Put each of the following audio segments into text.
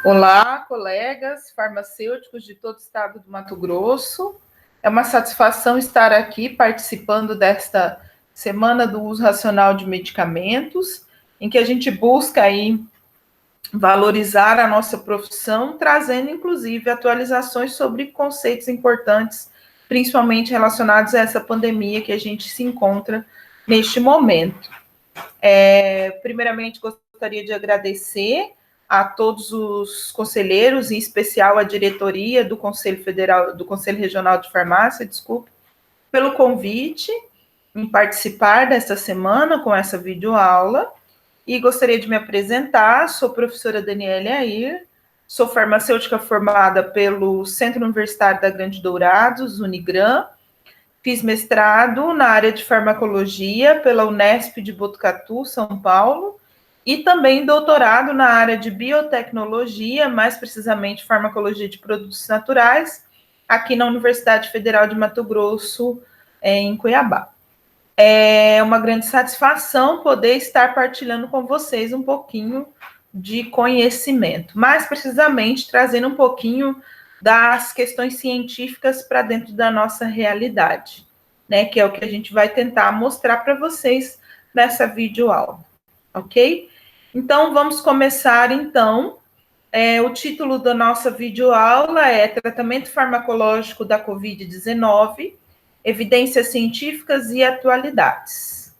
Olá, colegas farmacêuticos de todo o estado do Mato Grosso. É uma satisfação estar aqui participando desta Semana do Uso Racional de Medicamentos, em que a gente busca aí valorizar a nossa profissão, trazendo inclusive atualizações sobre conceitos importantes, principalmente relacionados a essa pandemia que a gente se encontra neste momento. Primeiramente, gostaria de agradecer a todos os conselheiros, em especial a diretoria do Conselho Federal, do Conselho Regional de Farmácia, desculpe, pelo convite em participar desta semana com essa videoaula. E gostaria de me apresentar, sou professora Daniela Air, sou farmacêutica formada pelo Centro Universitário da Grande Dourados, Unigran, fiz mestrado na área de farmacologia pela Unesp de Botucatu, São Paulo, e também doutorado na área de biotecnologia, mais precisamente farmacologia de produtos naturais, aqui na Universidade Federal de Mato Grosso, em Cuiabá. É uma grande satisfação poder estar partilhando com vocês um pouquinho de conhecimento, mais precisamente trazendo um pouquinho das questões científicas para dentro da nossa realidade, né? Que é o que a gente vai tentar mostrar para vocês nessa videoaula, ok? Então, vamos começar, então. O título da nossa videoaula é Tratamento Farmacológico da Covid-19, Evidências Científicas e Atualidades.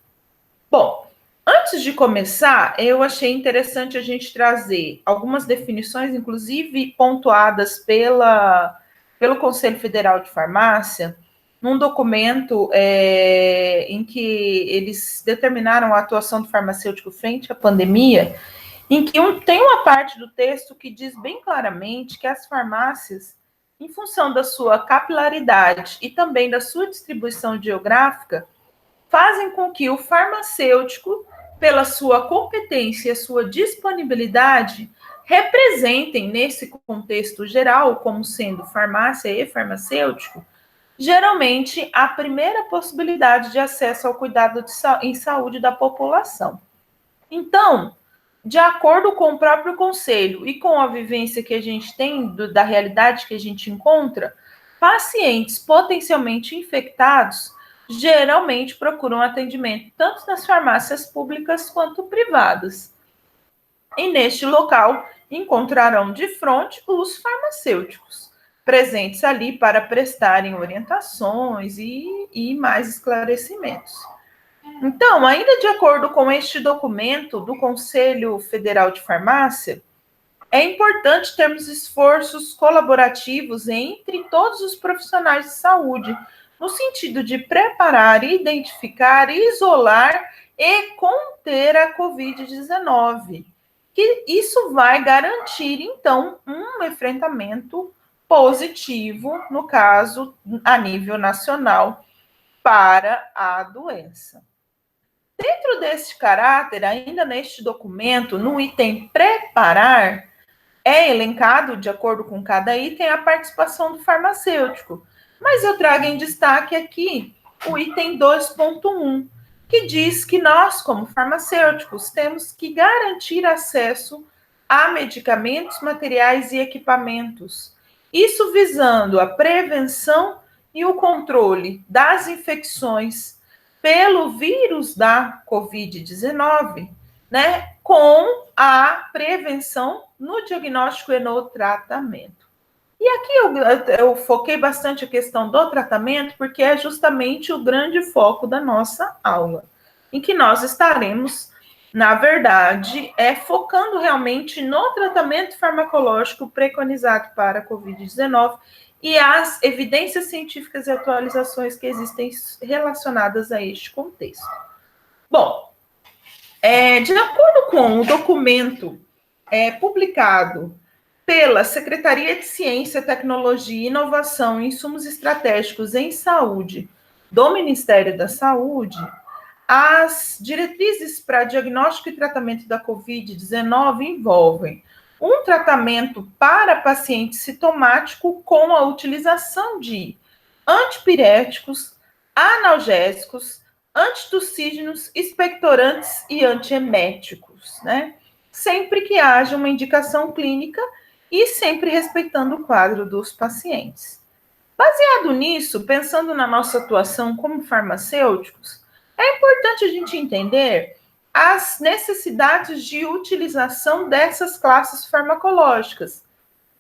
Bom, antes de começar, eu achei interessante a gente trazer algumas definições, inclusive pontuadas pelo Conselho Federal de Farmácia, num documento em que eles determinaram a atuação do farmacêutico frente à pandemia, em que tem uma parte do texto que diz bem claramente que as farmácias, em função da sua capilaridade e também da sua distribuição geográfica, fazem com que o farmacêutico, pela sua competência e sua disponibilidade, representem, nesse contexto geral, como sendo farmácia e farmacêutico, geralmente a primeira possibilidade de acesso ao cuidado em saúde da população. Então, de acordo com o próprio conselho e com a vivência que a gente tem da realidade que a gente encontra, pacientes potencialmente infectados geralmente procuram atendimento tanto nas farmácias públicas quanto privadas. E neste local encontrarão de frente os farmacêuticos, presentes ali para prestarem orientações e mais esclarecimentos. Então, ainda de acordo com este documento do Conselho Federal de Farmácia, é importante termos esforços colaborativos entre todos os profissionais de saúde, no sentido de preparar, identificar, isolar e conter a Covid-19. Que isso vai garantir, então, um enfrentamento positivo, no caso, a nível nacional, para a doença. Dentro desse caráter, ainda neste documento, no item preparar, é elencado, de acordo com cada item, a participação do farmacêutico. Mas eu trago em destaque aqui o item 2.1, que diz que nós, como farmacêuticos, temos que garantir acesso a medicamentos, materiais e equipamentos. Isso visando a prevenção e o controle das infecções pelo vírus da Covid-19, né, com a prevenção no diagnóstico e no tratamento. E aqui eu foquei bastante a questão do tratamento, porque é justamente o grande foco da nossa aula, em que nós estaremos, na verdade, focando realmente no tratamento farmacológico preconizado para a Covid-19 e as evidências científicas e atualizações que existem relacionadas a este contexto. Bom, de acordo com o documento publicado pela Secretaria de Ciência, Tecnologia, Inovação e Insumos Estratégicos em Saúde do Ministério da Saúde, as diretrizes para diagnóstico e tratamento da Covid-19 envolvem um tratamento para paciente sintomático com a utilização de antipiréticos, analgésicos, antitussígenos, expectorantes e antieméticos, né? Sempre que haja uma indicação clínica e sempre respeitando o quadro dos pacientes. Baseado nisso, pensando na nossa atuação como farmacêuticos, é importante a gente entender as necessidades de utilização dessas classes farmacológicas,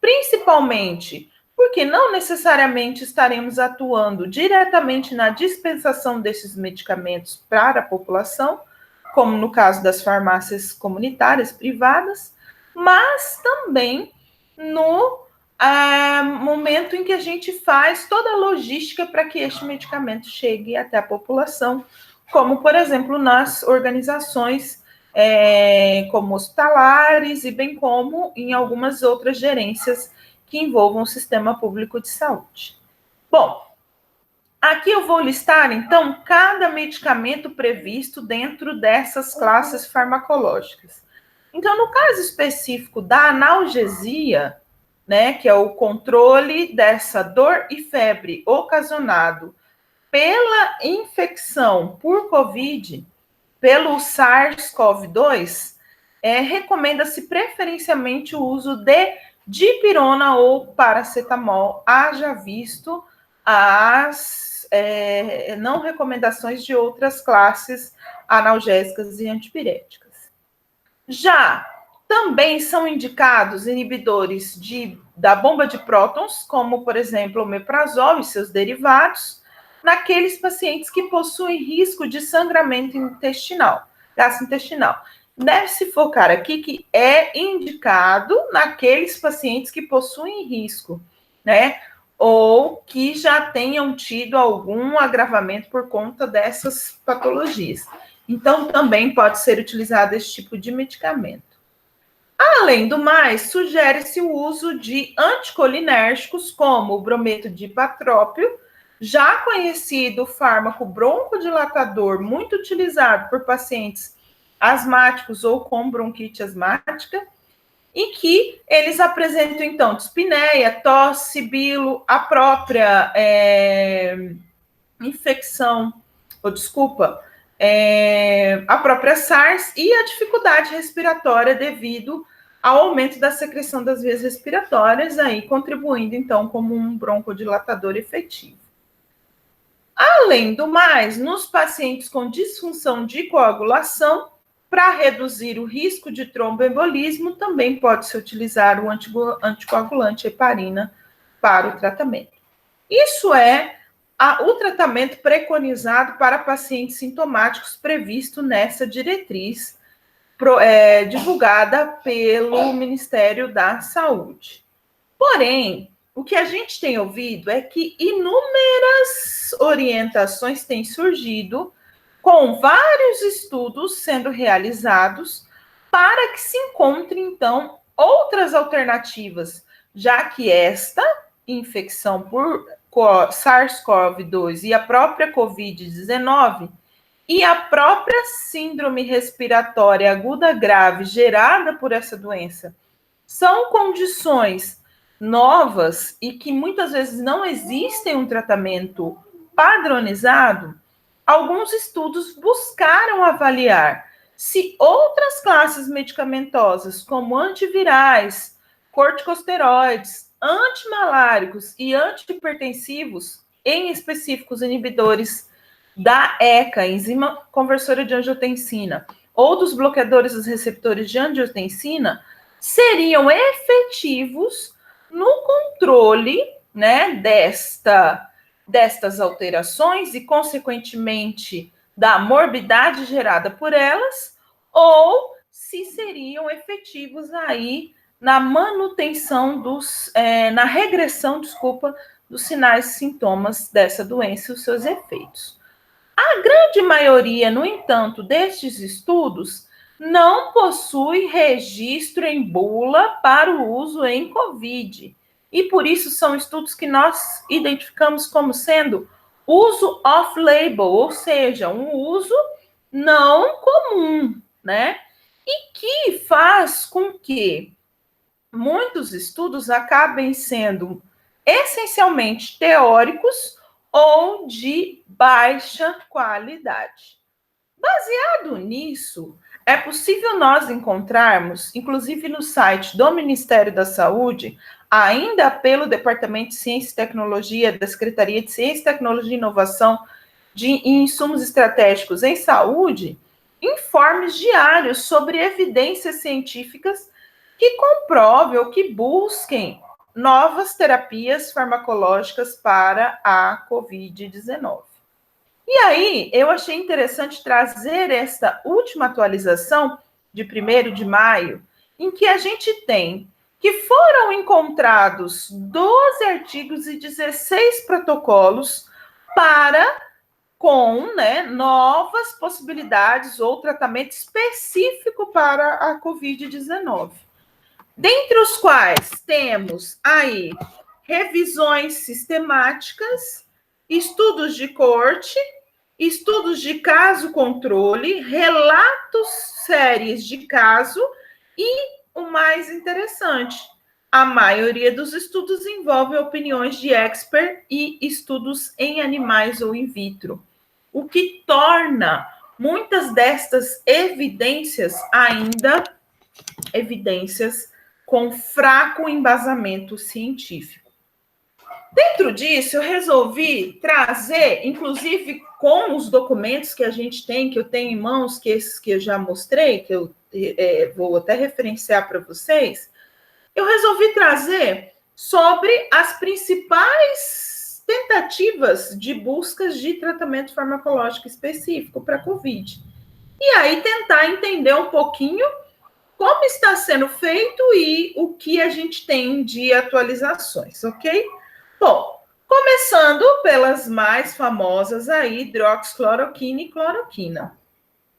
principalmente porque não necessariamente estaremos atuando diretamente na dispensação desses medicamentos para a população, como no caso das farmácias comunitárias privadas, mas também no momento em que a gente faz toda a logística para que este medicamento chegue até a população, como, por exemplo, nas organizações como hospitalares e bem como em algumas outras gerências que envolvam o sistema público de saúde. Bom, aqui eu vou listar, então, cada medicamento previsto dentro dessas classes farmacológicas. Então, no caso específico da analgesia, né, que é o controle dessa dor e febre ocasionado pela infecção por COVID, pelo SARS-CoV-2, recomenda-se preferencialmente o uso de dipirona ou paracetamol, haja visto as não recomendações de outras classes analgésicas e antipiréticas. Já também são indicados inibidores da bomba de prótons, como, por exemplo, o omeprazol e seus derivados, naqueles pacientes que possuem risco de sangramento intestinal, gastrointestinal. Deve-se focar aqui que é indicado naqueles pacientes que possuem risco, né? Ou que já tenham tido algum agravamento por conta dessas patologias. Então, também pode ser utilizado esse tipo de medicamento. Além do mais, sugere-se o uso de anticolinérgicos, como o brometo de ipatrópio, já conhecido fármaco broncodilatador, muito utilizado por pacientes asmáticos ou com bronquite asmática, e que eles apresentam, então, dispneia, tosse, sibilo, a própria infecção, ou desculpa, a própria SARS e a dificuldade respiratória devido ao aumento da secreção das vias respiratórias, aí contribuindo, então, como um broncodilatador efetivo. Além do mais, nos pacientes com disfunção de coagulação, para reduzir o risco de tromboembolismo, também pode-se utilizar o anticoagulante heparina para o tratamento. Isso é o tratamento preconizado para pacientes sintomáticos previsto nessa diretriz divulgada pelo Ministério da Saúde. Porém, o que a gente tem ouvido é que inúmeras orientações têm surgido, com vários estudos sendo realizados, para que se encontrem, então, outras alternativas, já que esta infecção por SARS-CoV-2 e a própria COVID-19 e a própria síndrome respiratória aguda grave gerada por essa doença são condições novas e que muitas vezes não existem um tratamento padronizado. Alguns estudos buscaram avaliar se outras classes medicamentosas, como antivirais, corticosteroides, antimaláricos e antihipertensivos, em específicos inibidores da ECA, enzima conversora de angiotensina, ou dos bloqueadores dos receptores de angiotensina, seriam efetivos no controle, né, destas alterações e, consequentemente, da morbidade gerada por elas, ou se seriam efetivos aí na manutenção na regressão, dos sinais e sintomas dessa doença e os seus efeitos. A grande maioria, no entanto, destes estudos não possui registro em bula para o uso em COVID. E por isso são estudos que nós identificamos como sendo uso off-label, ou seja, um uso não comum, né? E que faz com que muitos estudos acabem sendo essencialmente teóricos ou de baixa qualidade. Baseado nisso, é possível nós encontrarmos, inclusive no site do Ministério da Saúde, ainda pelo Departamento de Ciência e Tecnologia da Secretaria de Ciência, Tecnologia e Inovação de Insumos Estratégicos em Saúde, informes diários sobre evidências científicas que comprovem ou que busquem novas terapias farmacológicas para a Covid-19. E aí, eu achei interessante trazer esta última atualização de 1º de maio, em que a gente tem que foram encontrados 12 artigos e 16 protocolos com novas possibilidades ou tratamento específico para a Covid-19. Dentre os quais temos aí revisões sistemáticas, estudos de corte, estudos de caso-controle, relatos séries de caso e, o mais interessante, a maioria dos estudos envolve opiniões de expert e estudos em animais ou in vitro, o que torna muitas destas evidências ainda evidências com fraco embasamento científico. Dentro disso, eu resolvi trazer, inclusive com os documentos que a gente tem, que eu tenho em mãos, que esses que eu já mostrei, que eu vou até referenciar para vocês, eu resolvi trazer sobre as principais tentativas de buscas de tratamento farmacológico específico para a COVID. E aí tentar entender um pouquinho como está sendo feito e o que a gente tem de atualizações, ok? Bom, começando pelas mais famosas aí, hidroxicloroquina e cloroquina.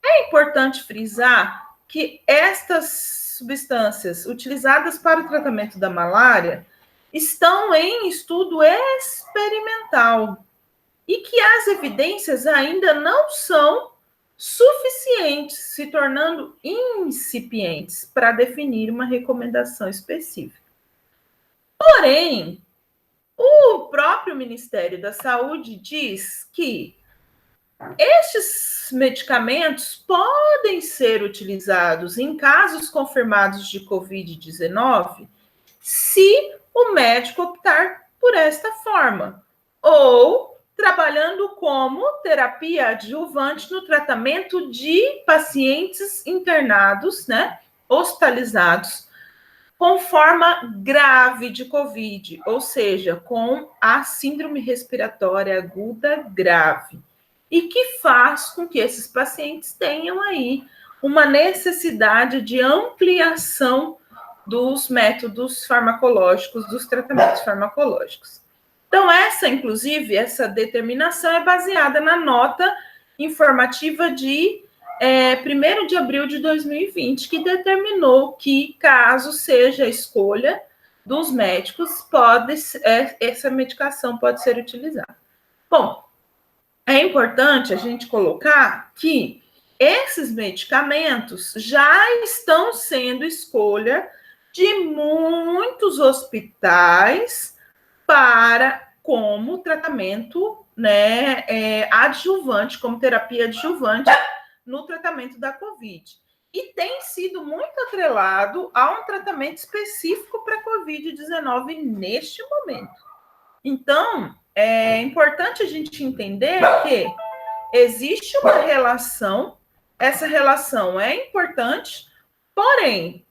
É importante frisar que estas substâncias utilizadas para o tratamento da malária estão em estudo experimental e que as evidências ainda não são suficientes, se tornando incipientes para definir uma recomendação específica. Porém, o próprio Ministério da Saúde diz que estes medicamentos podem ser utilizados em casos confirmados de Covid-19 se o médico optar por esta forma, ou trabalhando como terapia adjuvante no tratamento de pacientes internados, hospitalizados, com forma grave de Covid, ou seja, com a síndrome respiratória aguda grave, e que faz com que esses pacientes tenham aí uma necessidade de ampliação dos métodos farmacológicos, dos tratamentos farmacológicos. Então, inclusive, essa determinação é baseada na nota informativa de 1º de abril de 2020, que determinou que, caso seja a escolha dos médicos, essa medicação pode ser utilizada. Bom, é importante a gente colocar que esses medicamentos já estão sendo escolha de muitos hospitais como tratamento adjuvante, como terapia adjuvante no tratamento da Covid. E tem sido muito atrelado a um tratamento específico para a Covid-19 neste momento. Então, é importante a gente entender que existe uma relação, essa relação é importante, porém,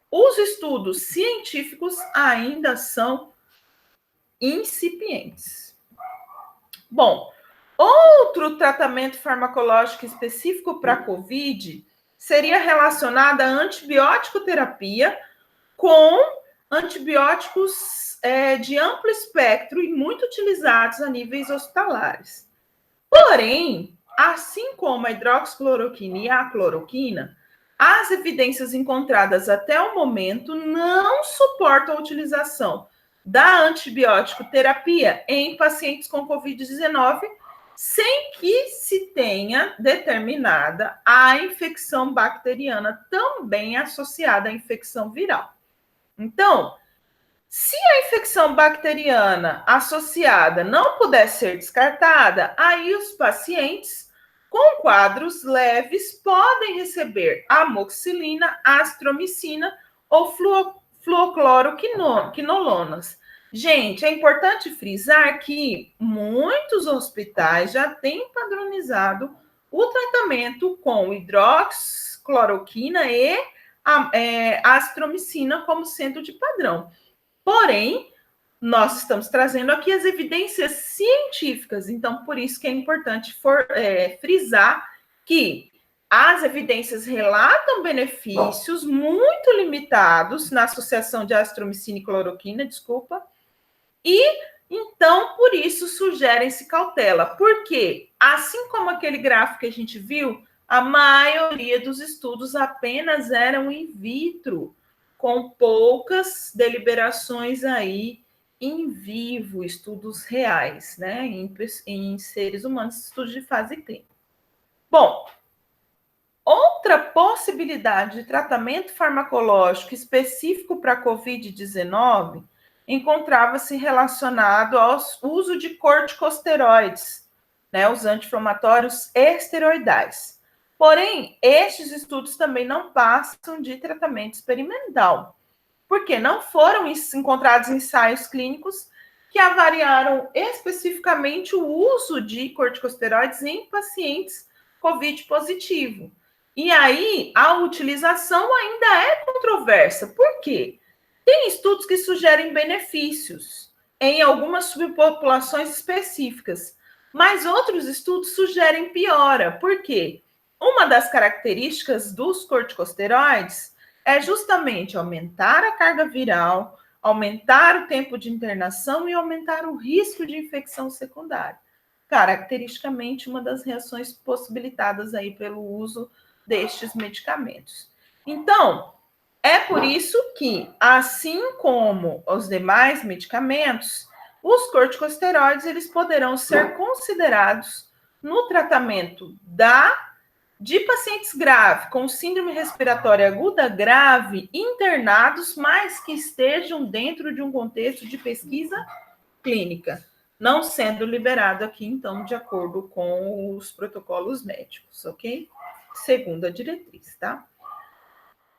os estudos científicos ainda são incipientes. Bom, outro tratamento farmacológico específico para a COVID seria relacionado à antibiótico terapia com antibióticos de amplo espectro e muito utilizados a níveis hospitalares. Porém, assim como a hidroxicloroquina e a cloroquina, as evidências encontradas até o momento não suportam a utilização da antibiótico terapia em pacientes com Covid-19 sem que se tenha determinada a infecção bacteriana também associada à infecção viral. Então, se a infecção bacteriana associada não puder ser descartada, aí os pacientes com quadros leves, podem receber amoxicilina, azitromicina ou fluocloroquinolonas. Gente, é importante frisar que muitos hospitais já têm padronizado o tratamento com hidroxicloroquina e azitromicina como sendo de padrão. Porém, nós estamos trazendo aqui as evidências científicas, então por isso que é importante frisar que as evidências relatam benefícios muito limitados na associação de azitromicina e cloroquina, e então por isso sugerem-se cautela, porque assim como aquele gráfico que a gente viu, a maioria dos estudos apenas eram in vitro, com poucas deliberações aí em vivo, estudos reais, né, em seres humanos, estudos de fase clínica. Bom, outra possibilidade de tratamento farmacológico específico para a COVID-19 encontrava-se relacionado ao uso de corticosteroides, né, os anti-inflamatórios esteroidais. Porém, estes estudos também não passam de tratamento experimental, porque não foram encontrados ensaios clínicos que avaliaram especificamente o uso de corticosteroides em pacientes COVID positivo. E aí, a utilização ainda é controversa. Por quê? Tem estudos que sugerem benefícios em algumas subpopulações específicas, mas outros estudos sugerem piora. Por quê? Uma das características dos corticosteroides é justamente aumentar a carga viral, aumentar o tempo de internação e aumentar o risco de infecção secundária. Caracteristicamente, uma das reações possibilitadas aí pelo uso destes medicamentos. Então, é por isso que, assim como os demais medicamentos, os corticosteroides eles poderão ser considerados no tratamento de pacientes graves com síndrome respiratória aguda grave internados, mas que estejam dentro de um contexto de pesquisa clínica, não sendo liberado aqui, então, de acordo com os protocolos médicos, ok? Segundo a diretriz, tá?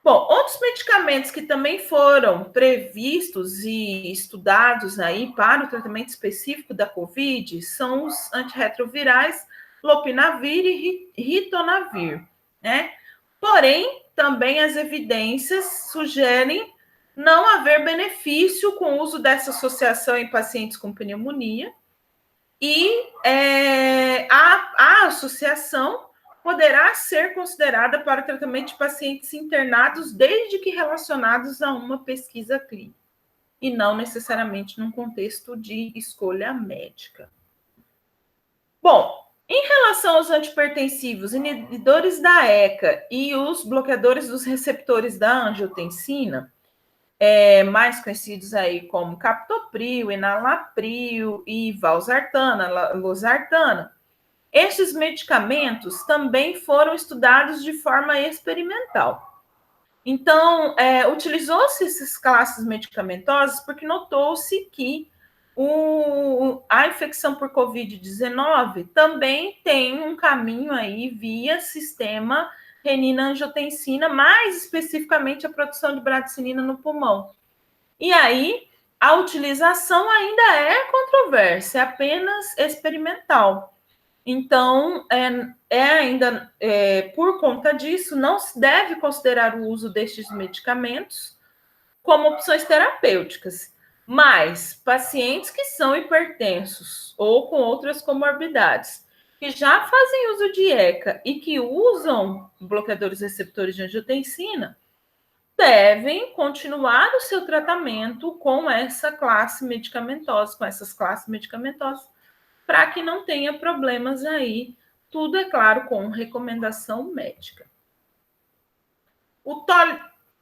Bom, outros medicamentos que também foram previstos e estudados aí para o tratamento específico da COVID são os antirretrovirais lopinavir e ritonavir, né? Porém, também as evidências sugerem não haver benefício com o uso dessa associação em pacientes com pneumonia e a associação poderá ser considerada para o tratamento de pacientes internados desde que relacionados a uma pesquisa clínica e não necessariamente num contexto de escolha médica. Bom, em relação aos antipertensivos, inibidores da ECA e os bloqueadores dos receptores da angiotensina, mais conhecidos aí como captopril, enalapril e valsartana, losartana, estes medicamentos também foram estudados de forma experimental. Então, utilizou-se essas classes medicamentosas porque notou-se que a infecção por Covid-19 também tem um caminho aí via sistema renina-angiotensina, mais especificamente a produção de bradicinina no pulmão. E aí, a utilização ainda é controversa, é apenas experimental. Então, ainda por conta disso, não se deve considerar o uso destes medicamentos como opções terapêuticas. Mas pacientes que são hipertensos ou com outras comorbidades, que já fazem uso de ECA e que usam bloqueadores receptores de angiotensina, devem continuar o seu tratamento com essa classe medicamentosa, com essas classes medicamentosas, para que não tenha problemas aí. Tudo, é claro, com recomendação médica. O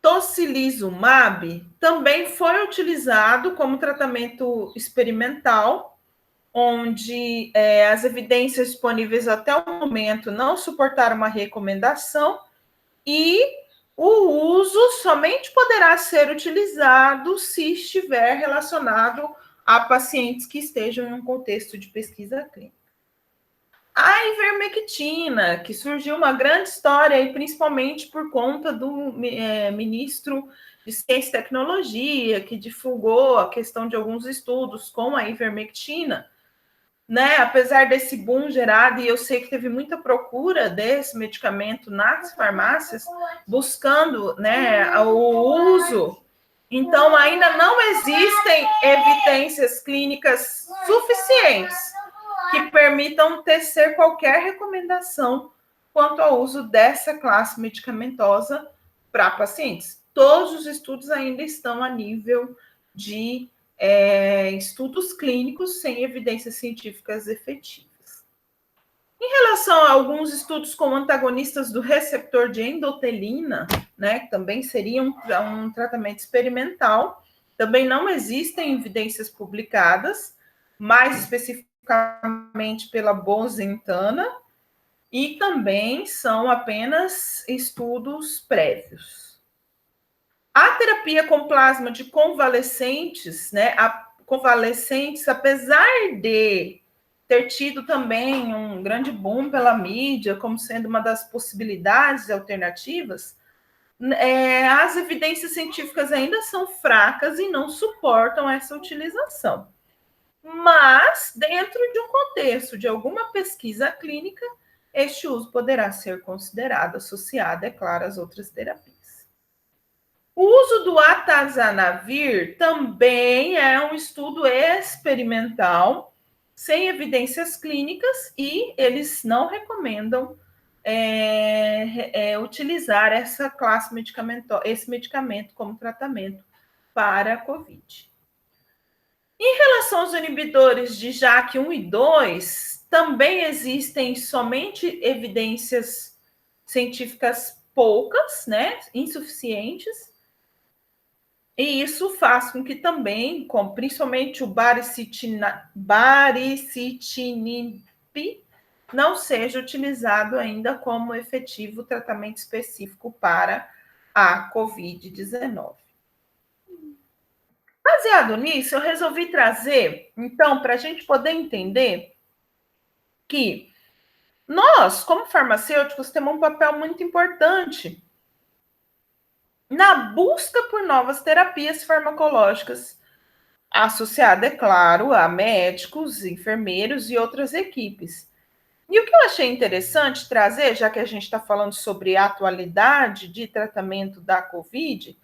tocilizumab também foi utilizado como tratamento experimental, onde as evidências disponíveis até o momento não suportaram uma recomendação e o uso somente poderá ser utilizado se estiver relacionado a pacientes que estejam em um contexto de pesquisa clínica. A ivermectina, que surgiu uma grande história, e principalmente por conta do ministro de Ciência e Tecnologia, que divulgou a questão de alguns estudos com a ivermectina, né? Apesar desse boom gerado, e eu sei que teve muita procura desse medicamento nas farmácias, buscando, né, o uso. Então, ainda não existem evidências clínicas suficientes que permitam tecer qualquer recomendação quanto ao uso dessa classe medicamentosa para pacientes. Todos os estudos ainda estão a nível de estudos clínicos sem evidências científicas efetivas. Em relação a alguns estudos como antagonistas do receptor de endotelina, né, que também seria um tratamento experimental, também não existem evidências publicadas, mais especificamente pela Bozentana, e também são apenas estudos prévios. A terapia com plasma de convalescentes, né, apesar de ter tido também um grande boom pela mídia, como sendo uma das possibilidades alternativas, as evidências científicas ainda são fracas e não suportam essa utilização. Mas, dentro de um contexto de alguma pesquisa clínica, este uso poderá ser considerado associado, é claro, às outras terapias. O uso do atazanavir também é um estudo experimental, sem evidências clínicas, e eles não recomendam utilizar essa classe esse medicamento como tratamento para a COVID. Em relação aos inibidores de JAK1 e 2, também existem somente evidências científicas poucas, né, insuficientes, e isso faz com que também, principalmente o baricitinib, não seja utilizado ainda como efetivo tratamento específico para a COVID-19. Baseado nisso, eu resolvi trazer, então, para a gente poder entender que nós, como farmacêuticos, temos um papel muito importante na busca por novas terapias farmacológicas, associada, é claro, a médicos, enfermeiros e outras equipes. E o que eu achei interessante trazer, já que a gente está falando sobre a atualidade de tratamento da COVID,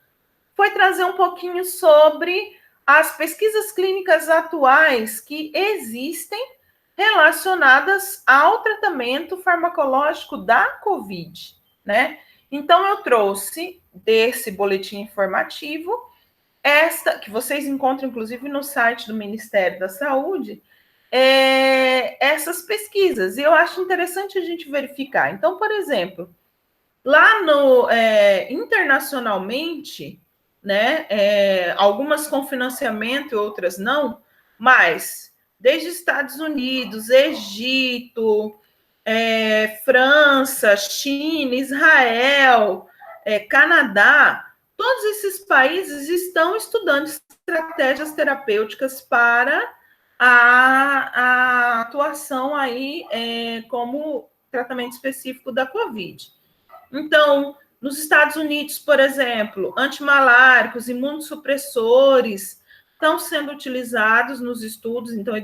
foi trazer um pouquinho sobre as pesquisas clínicas atuais que existem relacionadas ao tratamento farmacológico da COVID, né? Então, eu trouxe desse boletim informativo, que vocês encontram, inclusive, no site do Ministério da Saúde, essas pesquisas. E eu acho interessante a gente verificar. Então, por exemplo, lá internacionalmente, né, algumas com financiamento e outras não, mas desde Estados Unidos, Egito, França, China, Israel, Canadá, todos esses países estão estudando estratégias terapêuticas para a atuação aí como tratamento específico da COVID. Então, nos Estados Unidos, por exemplo, antimaláricos, imunossupressores estão sendo utilizados nos estudos, então,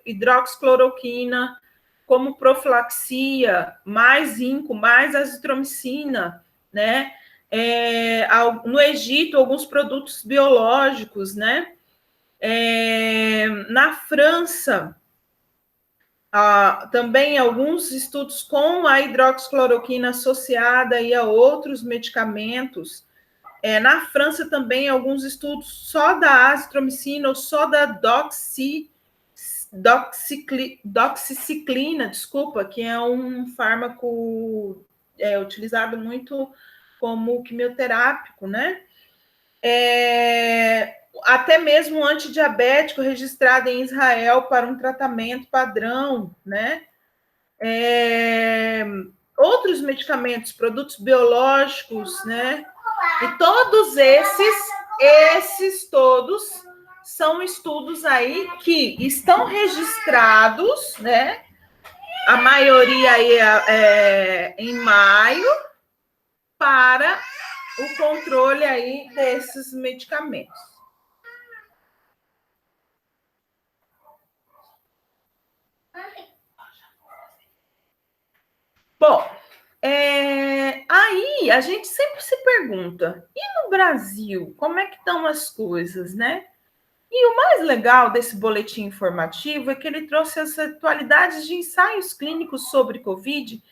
hidroxicloroquina como profilaxia, mais zinco, mais azitromicina, né? No Egito, alguns produtos biológicos, né? Na França, também alguns estudos com a hidroxicloroquina associada aí a outros medicamentos. Na França também alguns estudos só da azitromicina ou só da doxiciclina, desculpa, que é um fármaco utilizado muito como quimioterápico, né? Até mesmo antidiabético registrado em Israel para um tratamento padrão, né? Outros medicamentos, produtos biológicos, né? E todos esses todos são estudos aí que estão registrados, né? a maioria aí em maio, para o controle aí desses medicamentos. Bom, aí a gente sempre se pergunta, e no Brasil, como é que estão as coisas, né? E o mais legal desse boletim informativo é que ele trouxe as atualidades de ensaios clínicos sobre Covid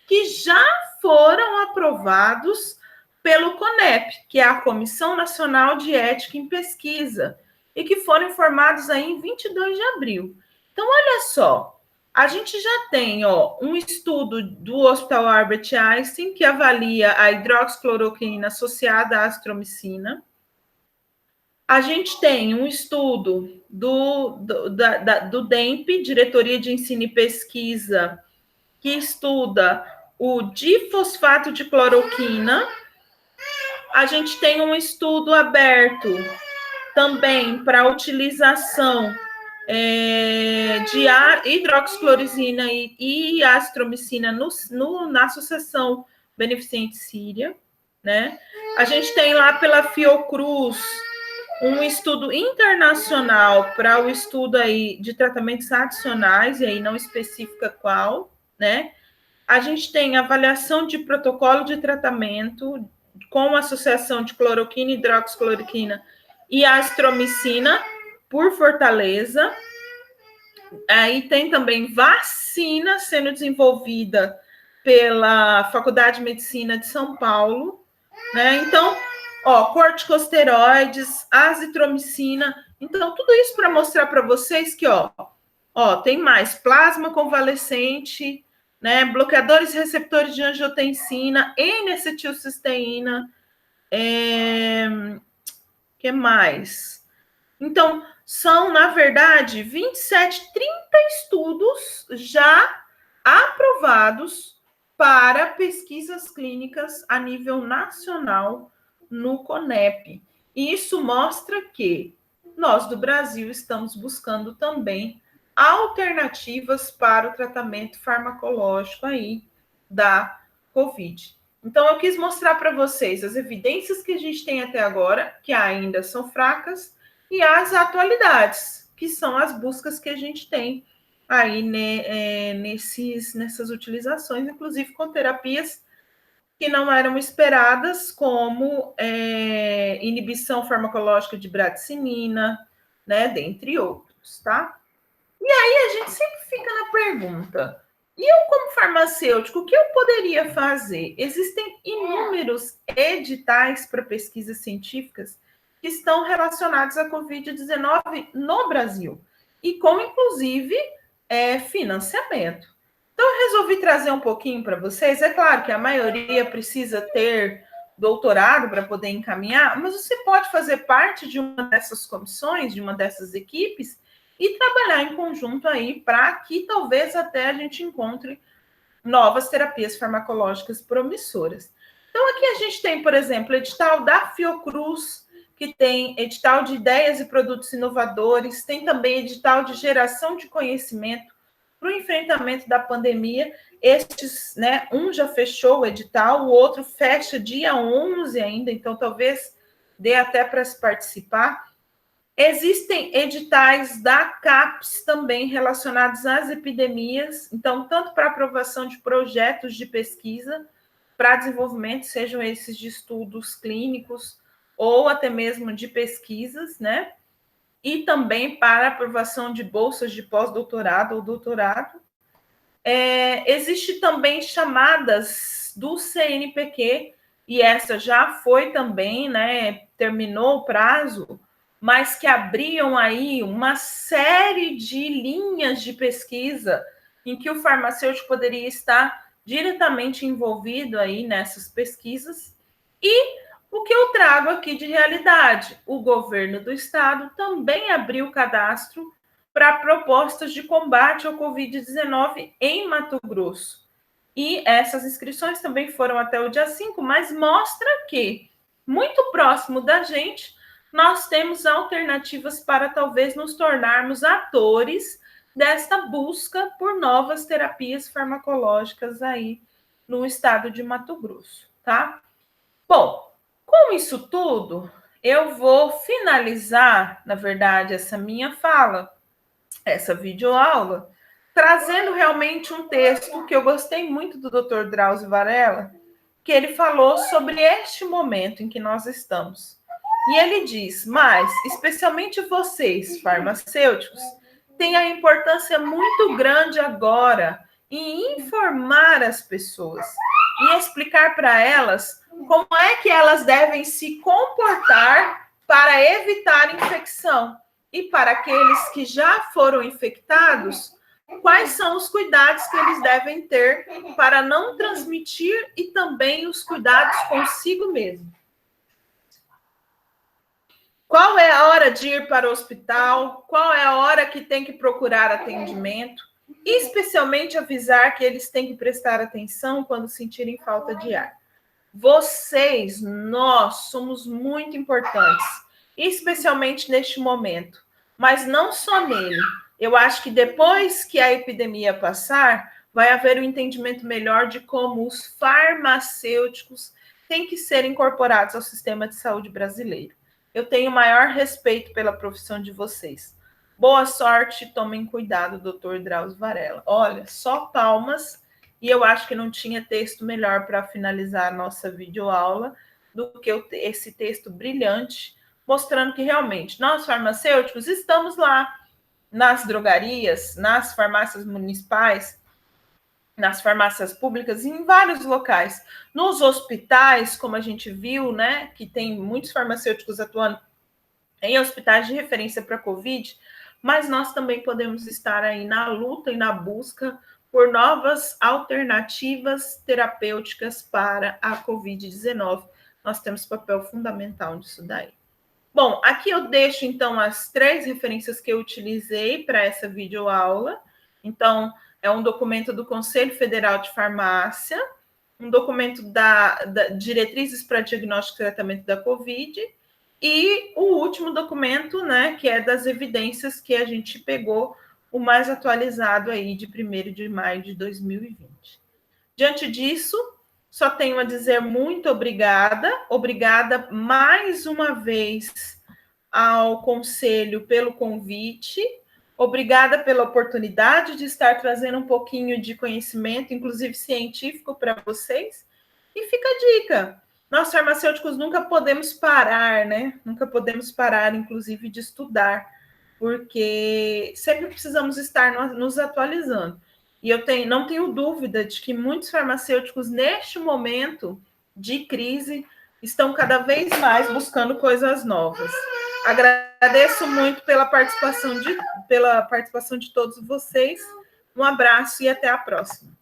que já foram aprovados pelo CONEP, que é a Comissão Nacional de Ética em Pesquisa, e que foram informados aí em 22 de abril. Então, olha só, a gente já tem um estudo do Hospital Albert Einstein que avalia a hidroxicloroquina associada à azitromicina. A gente tem um estudo do DEMP, Diretoria de Ensino e Pesquisa, que estuda o difosfato de cloroquina. A gente tem um estudo aberto também para a utilização de hidroxicloroquina e azitromicina na Associação Beneficente Síria, né? A gente tem lá pela Fiocruz um estudo internacional para o estudo aí de tratamentos adicionais, e aí não especifica qual, né? A gente tem avaliação de protocolo de tratamento com associação de cloroquina, hidroxicloroquina e azitromicina por Fortaleza. Aí tem também vacina sendo desenvolvida pela Faculdade de Medicina de São Paulo, né? Então, corticosteroides, azitromicina. Então, tudo isso para mostrar para vocês que, tem mais plasma convalescente, né? Bloqueadores receptores de angiotensina, N-acetilcisteína, que mais? Então, são, na verdade, 27, 30 estudos já aprovados para pesquisas clínicas a nível nacional no CONEP. E isso mostra que nós do Brasil estamos buscando também alternativas para o tratamento farmacológico aí da COVID. Então, eu quis mostrar para vocês as evidências que a gente tem até agora, que ainda são fracas, e as atualidades, que são as buscas que a gente tem aí nessas utilizações, inclusive com terapias que não eram esperadas, como inibição farmacológica de bradicinina, né, dentre outros, tá? E aí a gente sempre fica na pergunta, e eu como farmacêutico, o que eu poderia fazer? Existem inúmeros editais para pesquisas científicas que estão relacionados à Covid-19 no Brasil, e com, inclusive, financiamento. Então, eu resolvi trazer um pouquinho para vocês. É claro que a maioria precisa ter doutorado para poder encaminhar, mas você pode fazer parte de uma dessas comissões, de uma dessas equipes, e trabalhar em conjunto aí para que talvez até a gente encontre novas terapias farmacológicas promissoras. Então, aqui a gente tem, por exemplo, edital da Fiocruz, que tem edital de ideias e produtos inovadores, tem também edital de geração de conhecimento para o enfrentamento da pandemia. Estes, né, um já fechou o edital, o outro fecha dia 11 ainda, então talvez dê até para se participar. Existem editais da CAPES também relacionados às epidemias, então, tanto para aprovação de projetos de pesquisa, para desenvolvimento, sejam esses de estudos clínicos ou até mesmo de pesquisas, né? E também para aprovação de bolsas de pós-doutorado ou doutorado. Existe também chamadas do CNPq, e essa já foi também, né? Terminou o prazo, mas que abriam aí uma série de linhas de pesquisa em que o farmacêutico poderia estar diretamente envolvido aí nessas pesquisas. E o que eu trago aqui de realidade? O governo do estado também abriu cadastro para propostas de combate ao Covid-19 em Mato Grosso. E essas inscrições também foram até o dia 5, mas mostra que, muito próximo da gente, nós temos alternativas para talvez nos tornarmos atores desta busca por novas terapias farmacológicas aí no estado de Mato Grosso, tá? Bom, com isso tudo, eu vou finalizar, na verdade, essa minha fala, essa videoaula, trazendo realmente um texto que eu gostei muito do Dr. Drauzio Varela, que ele falou sobre este momento em que nós estamos. E ele diz, mas, especialmente vocês, farmacêuticos, têm a importância muito grande agora em informar as pessoas e explicar para elas como é que elas devem se comportar para evitar infecção. E para aqueles que já foram infectados, quais são os cuidados que eles devem ter para não transmitir e também os cuidados consigo mesmo. Qual é a hora de ir para o hospital? Qual é a hora que tem que procurar atendimento? E especialmente avisar que eles têm que prestar atenção quando sentirem falta de ar. Vocês, nós, somos muito importantes, especialmente neste momento, mas não só nele. Eu acho que depois que a epidemia passar, vai haver um entendimento melhor de como os farmacêuticos têm que ser incorporados ao sistema de saúde brasileiro. Eu tenho maior respeito pela profissão de vocês. Boa sorte, tomem cuidado, doutor Drauzio Varela. Olha, só palmas, e eu acho que não tinha texto melhor para finalizar a nossa videoaula do que esse texto brilhante, mostrando que realmente nós, farmacêuticos, estamos lá nas drogarias, nas farmácias municipais, nas farmácias públicas, em vários locais. Nos hospitais, como a gente viu, né, que tem muitos farmacêuticos atuando em hospitais de referência para Covid, mas nós também podemos estar aí na luta e na busca por novas alternativas terapêuticas para a Covid-19. Nós temos papel fundamental nisso daí. Bom, aqui eu deixo, então, as 3 referências que eu utilizei para essa videoaula. Então, é um documento do Conselho Federal de Farmácia, um documento da Diretrizes para Diagnóstico e Tratamento da Covid, e o último documento, né, que é das evidências que a gente pegou, o mais atualizado aí de 1º de maio de 2020. Diante disso, só tenho a dizer muito obrigada mais uma vez ao Conselho pelo convite, obrigada pela oportunidade de estar trazendo um pouquinho de conhecimento, inclusive científico, para vocês. E fica a dica, nós farmacêuticos nunca podemos parar, né? Nunca podemos parar, inclusive, de estudar, porque sempre precisamos estar nos atualizando. E eu não tenho dúvida de que muitos farmacêuticos, neste momento de crise, estão cada vez mais buscando coisas novas. Agradeço muito pela participação de todos vocês. Um abraço e até a próxima.